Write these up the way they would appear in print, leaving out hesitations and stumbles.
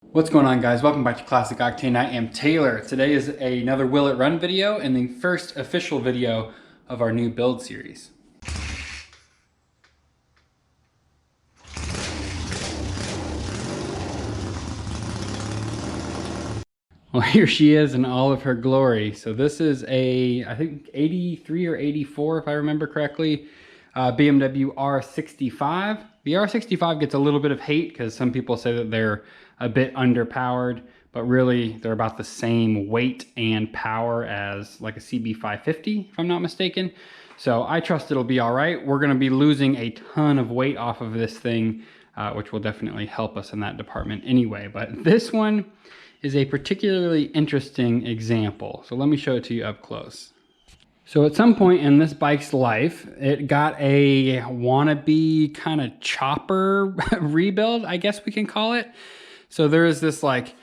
What's going on, guys? Welcome back to Classic Octane. I am Taylor. Today is another Will It Run video and the first official video of our new build series. Well, here she is in all of her glory. So this is I think 83 or 84 if I remember correctly, BMW R65. The R65 gets a little bit of hate because some people say that they're a bit underpowered, but really they're about the same weight and power as like a CB550, if I'm not mistaken. So I trust it'll be all right. We're gonna be losing a ton of weight off of this thing, which will definitely help us in that department anyway. But this one is a particularly interesting example. So let me show it to you up close. So at some point in this bike's life, it got a wannabe kind of chopper rebuild, I guess we can call it. So there is this like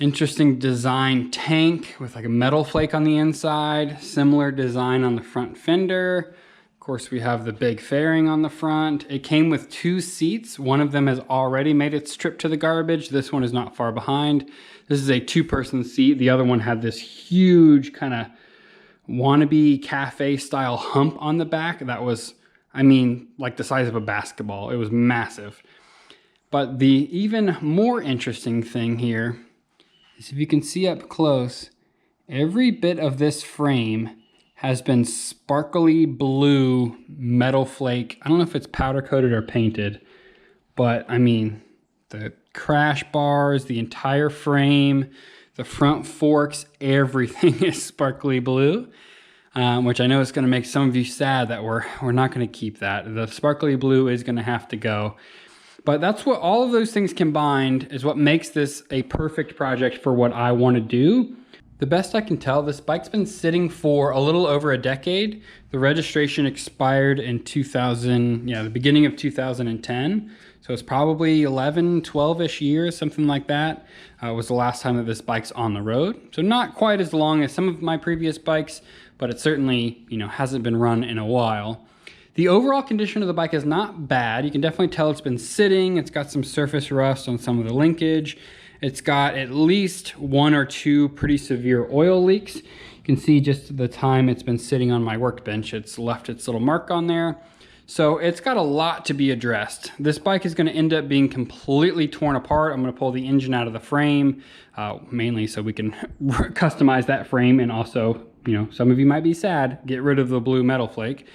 interesting design tank with like a metal flake on the inside, similar design on the front fender. Of course, we have the big fairing on the front. It came with 2 seats. One of them has already made its trip to the garbage. This one is not far behind. This is a 2-person seat. The other one had this huge kind of wannabe cafe style hump on the back. That was, I mean, like the size of a basketball. It was massive. But the even more interesting thing here is if you can see up close, every bit of this frame has been sparkly blue metal flake. I don't know if it's powder coated or painted, but I mean, the crash bars, the entire frame, the front forks, everything is sparkly blue, which I know is gonna make some of you sad that we're not gonna keep that. The sparkly blue is gonna have to go. But that's what all of those things combined is what makes this a perfect project for what I want to do. The best I can tell, this bike's been sitting for a little over a decade. The registration expired in the beginning of 2010. So it's probably 11, 12-ish years, something like that, was the last time that this bike's on the road. So not quite as long as some of my previous bikes, but it certainly, hasn't been run in a while. The overall condition of the bike is not bad. You can definitely tell it's been sitting. It's got some surface rust on some of the linkage. It's got at least 1 or 2 pretty severe oil leaks. You can see just the time it's been sitting on my workbench. It's left its little mark on there. So it's got a lot to be addressed. This bike is going to end up being completely torn apart. I'm going to pull the engine out of the frame, mainly so we can customize that frame, and also, some of you might be sad, get rid of the blue metal flake.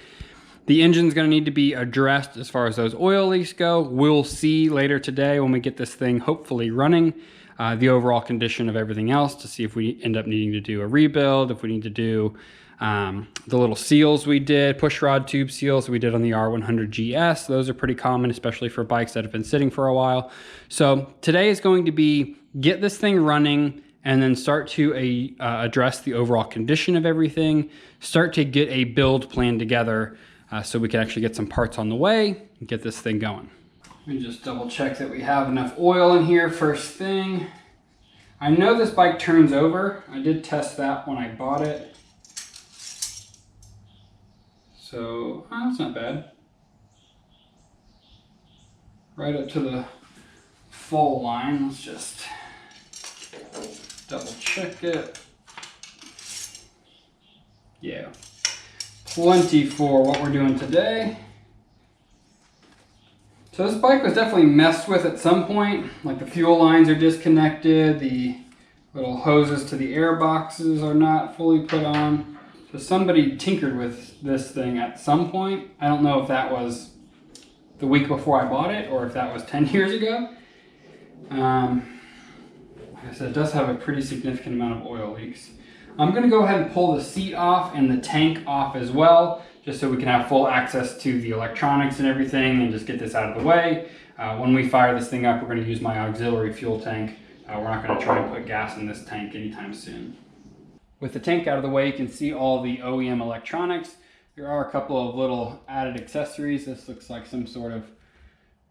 The engine's gonna need to be addressed as far as those oil leaks go. We'll see later today when we get this thing hopefully running, the overall condition of everything else to see if we end up needing to do a rebuild, if we need to do the little seals we did, push rod tube seals we did on the R100 GS. Those are pretty common, especially for bikes that have been sitting for a while. So today is going to be get this thing running and then start to address the overall condition of everything, start to get a build plan together so we can actually get some parts on the way and get this thing going. Let me just double check that we have enough oil in here first thing. I know this bike turns over. I did test that when I bought it. So, that's not bad. Right up to the full line. Let's just double check it. Yeah. Plenty for what we're doing today. So this bike was definitely messed with at some point. Like the fuel lines are disconnected, the little hoses to the air boxes are not fully put on. So somebody tinkered with this thing at some point. I don't know if that was the week before I bought it or if that was 10 years ago. Like I said, it does have a pretty significant amount of oil leaks. I'm going to go ahead and pull the seat off and the tank off as well, just so we can have full access to the electronics and everything and just get this out of the way. When we fire this thing up, we're going to use my auxiliary fuel tank. We're not going to try and put gas in this tank anytime soon. With the tank out of the way, you can see all the OEM electronics. There are a couple of little added accessories. This looks like some sort of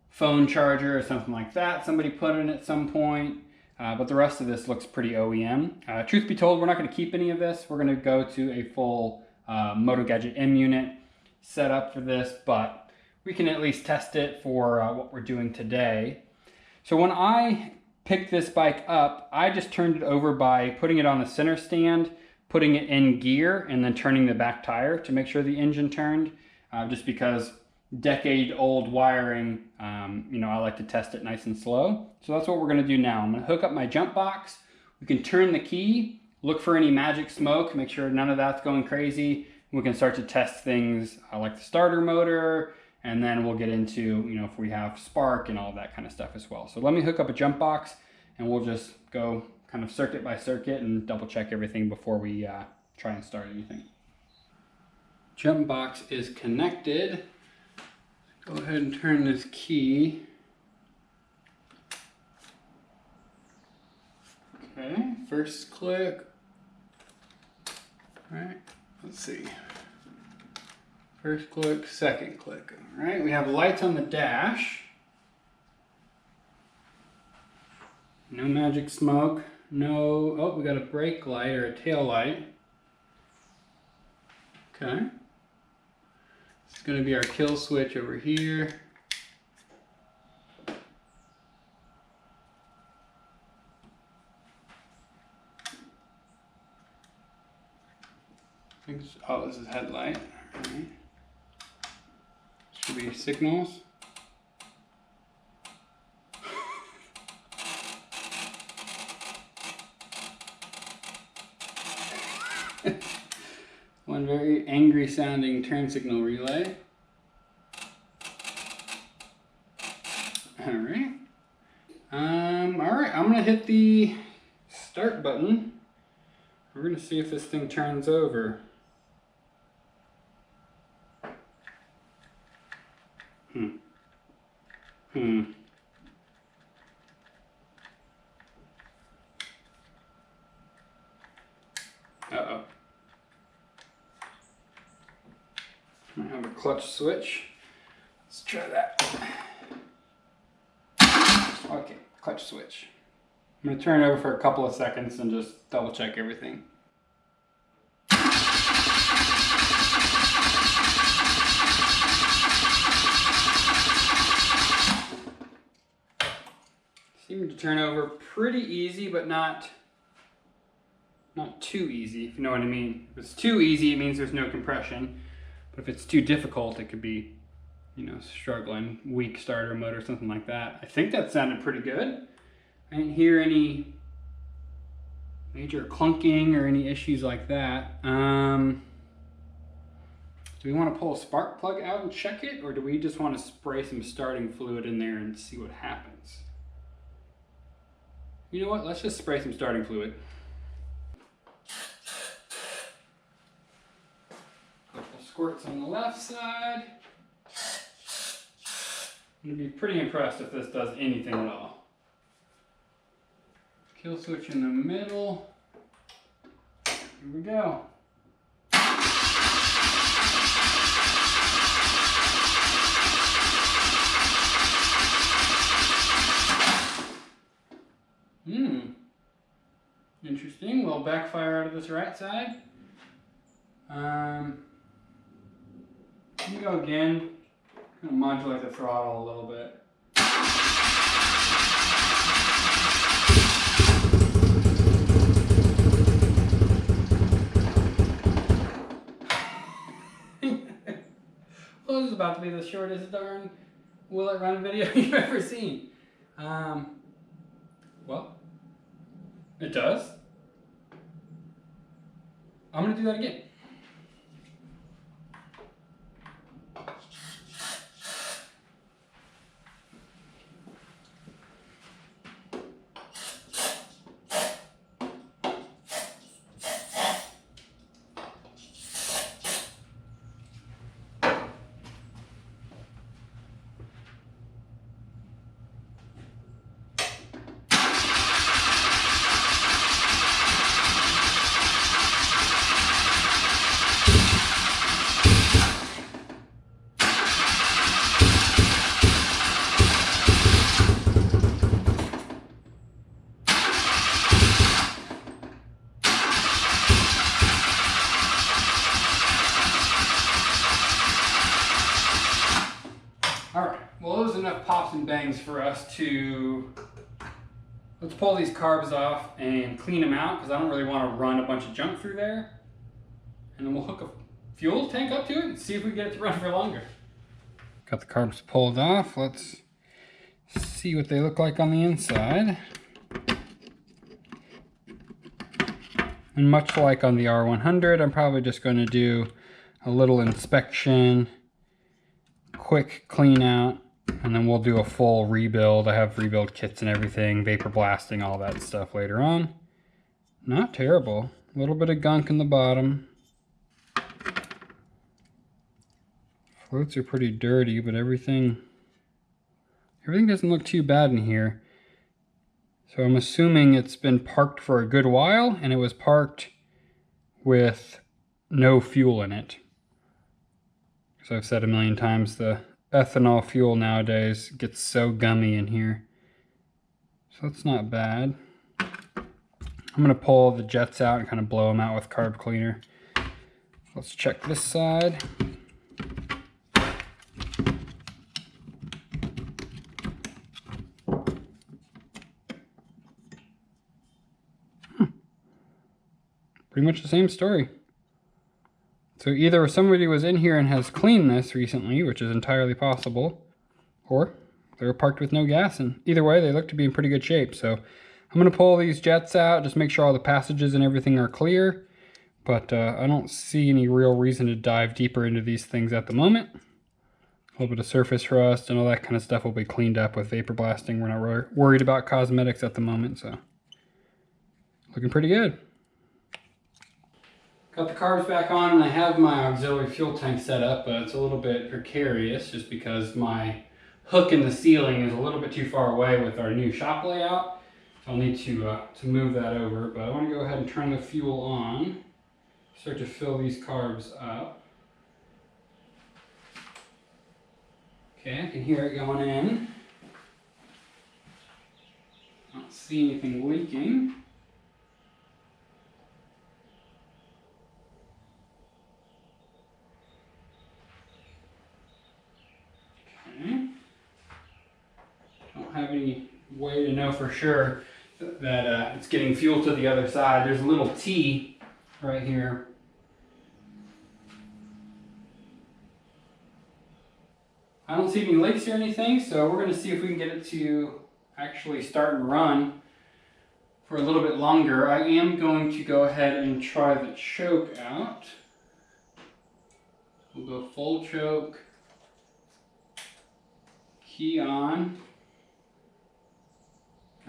phone charger or something like that somebody put in at some point. But the rest of this looks pretty OEM. Truth be told, we're not going to keep any of this. We're going to go to a full Moto Gadget M unit set up for this, but we can at least test it for what we're doing today. So when I pick this bike up, I just turned it over by putting it on the center stand, putting it in gear, and then turning the back tire to make sure the engine turned, just because decade-old wiring, you know, I like to test it nice and slow. So that's what we're gonna do now. I'm gonna hook up my jump box. We can turn the key, look for any magic smoke, make sure none of that's going crazy. We can start to test things like the starter motor, and then we'll get into, you know, if we have spark and all that kind of stuff as well. So let me hook up a jump box and we'll just go kind of circuit by circuit and double check everything before we try and start anything. Jump box is connected. Go ahead and turn this key. Okay, first click. All right, let's see. First click, second click. All right, we have lights on the dash. No magic smoke. No, oh, we got a brake light or a tail light. Okay. It's going to be our kill switch over here. Oh, this is headlight. All right. Should be signals. One very angry sounding turn signal relay. Alright. Alright, I'm gonna hit the start button. We're gonna see if this thing turns over. Uh-oh. Might have a clutch switch. Let's try that. Okay, clutch switch. I'm going to turn it over for a couple of seconds and just double check everything. Seemed to turn over pretty easy, but not too easy, if you know what I mean. If it's too easy, it means there's no compression. But if it's too difficult, it could be, you know, struggling, weak starter motor, something like that. I think that sounded pretty good. I didn't hear any major clunking or any issues like that. Do we want to pull a spark plug out and check it, or do we just want to spray some starting fluid in there and see what happens? You know what? Let's just spray some starting fluid. Couple squirts on the left side. I'm going to be pretty impressed if this does anything at all. Kill switch in the middle. Here we go. Interesting. Little backfire out of this right side. Let me go again. I'm going to modulate the throttle a little bit. Well, this is about to be the shortest darn will it run video you've ever seen. Well, it does. I'm going to do that again. Alright, well, it was enough pops and bangs for us to Let's pull these carbs off and clean them out because I don't really want to run a bunch of junk through there. And then we'll hook a fuel tank up to it and see if we can get it to run for longer. Got the carbs pulled off. Let's see what they look like on the inside. And much like on the R100, I'm probably just going to do a little inspection, quick clean out, and then we'll do a full rebuild. I have rebuild kits and everything, vapor blasting, all that stuff later on. Not terrible. A little bit of gunk in the bottom. Floats are pretty dirty, but everything doesn't look too bad in here. So I'm assuming it's been parked for a good while, and it was parked with no fuel in it. So I've said a million times, the ethanol fuel nowadays gets so gummy in here. So that's not bad. I'm gonna pull the jets out and kind of blow them out with carb cleaner. Let's check this side. Pretty much the same story. So either somebody was in here and has cleaned this recently, which is entirely possible, or they were parked with no gas, and either way they look to be in pretty good shape. So I'm going to pull these jets out, just make sure all the passages and everything are clear, but I don't see any real reason to dive deeper into these things at the moment. A little bit of surface rust and all that kind of stuff will be cleaned up with vapor blasting. We're not worried about cosmetics at the moment, so looking pretty good. Got the carbs back on and I have my auxiliary fuel tank set up, but it's a little bit precarious just because my hook in the ceiling is a little bit too far away with our new shop layout. So I'll need to move that over, but I want to go ahead and turn the fuel on, start to fill these carbs up. Okay, I can hear it going in. I don't see anything leaking. Don't have any way to know for sure that it's getting fuel to the other side. There's a little T right here. I don't see any leaks or anything, so we're going to see if we can get it to actually start and run for a little bit longer. I am going to go ahead and try the choke out. We'll go full choke. Key on.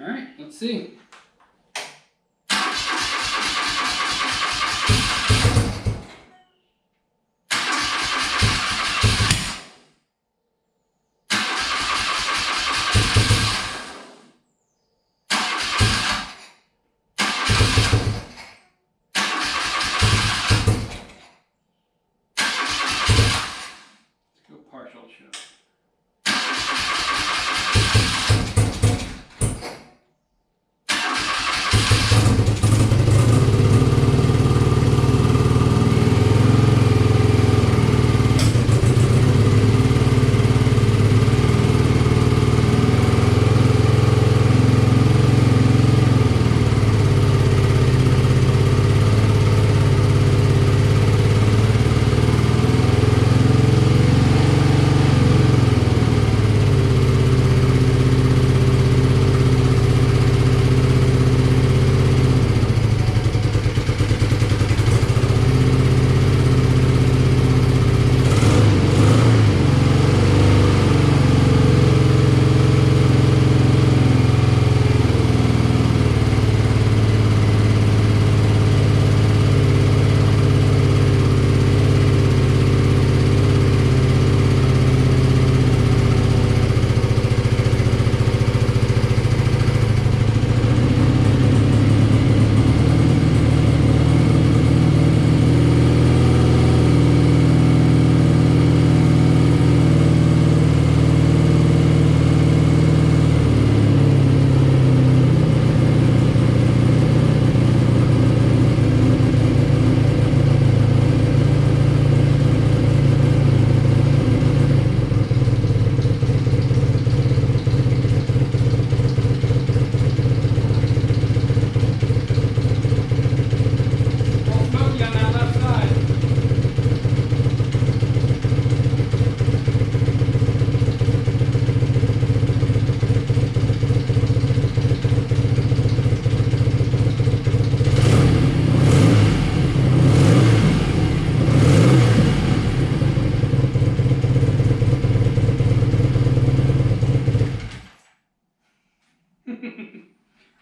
All right, let's see. Let's go partial choke.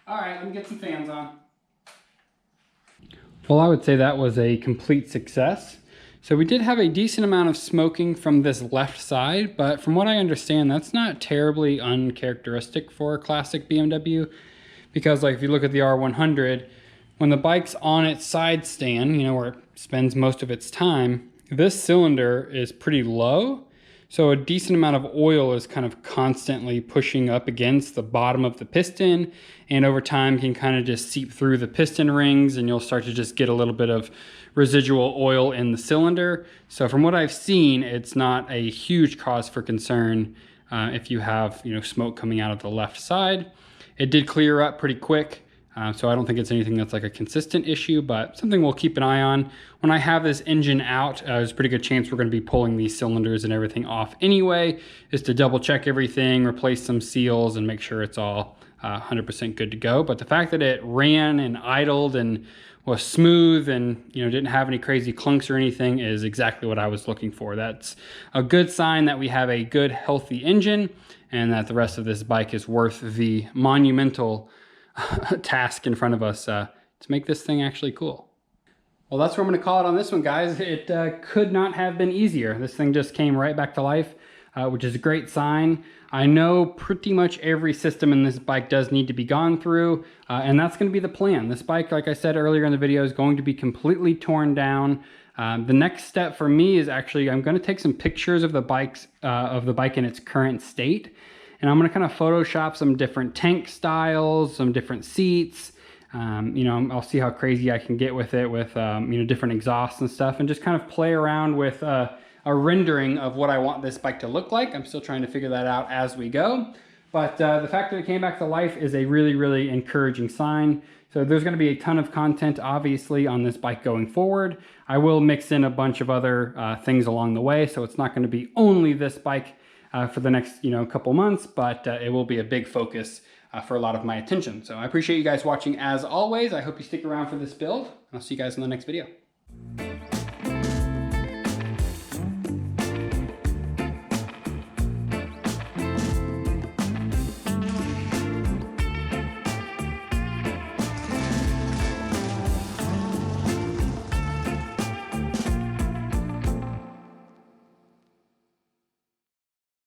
All right, let me get some fans on. Well, I would say that was a complete success. So we did have a decent amount of smoking from this left side, but from what I understand, that's not terribly uncharacteristic for a classic BMW, because like if you look at the R100, when the bike's on its side stand, you know, where it spends most of its time, this cylinder is pretty low. So a decent amount of oil is kind of constantly pushing up against the bottom of the piston, and over time can kind of just seep through the piston rings, and you'll start to just get a little bit of residual oil in the cylinder. So from what I've seen, it's not a huge cause for concern if you have, you know, smoke coming out of the left side. It did clear up pretty quick. So I don't think it's anything that's like a consistent issue, but something we'll keep an eye on. When I have this engine out, there's a pretty good chance we're going to be pulling these cylinders and everything off anyway, just to double check everything, replace some seals, and make sure it's all 100% good to go. But the fact that it ran and idled and was smooth and, you know, didn't have any crazy clunks or anything is exactly what I was looking for. That's a good sign that we have a good, healthy engine, and that the rest of this bike is worth the monumental task in front of us to make this thing actually cool. Well, that's where I'm going to call it on this one, guys. It could not have been easier. This thing just came right back to life, which is a great sign. I know pretty much every system in this bike does need to be gone through, and that's going to be the plan. This bike, like I said earlier in the video, is going to be completely torn down. The next step for me is actually I'm going to take some pictures of the bike in its current state. And I'm going to kind of Photoshop some different tank styles, some different seats. You know, I'll see how crazy I can get with it with, you know, different exhausts and stuff, and just kind of play around with a rendering of what I want this bike to look like. I'm still trying to figure that out as we go. But the fact that it came back to life is a really, really encouraging sign. So there's going to be a ton of content, obviously, on this bike going forward. I will mix in a bunch of other things along the way, so it's not going to be only this bike for the next, you know, couple months, but it will be a big focus for a lot of my attention. So I appreciate you guys watching as always. I hope you stick around for this build, and I'll see you guys in the next video.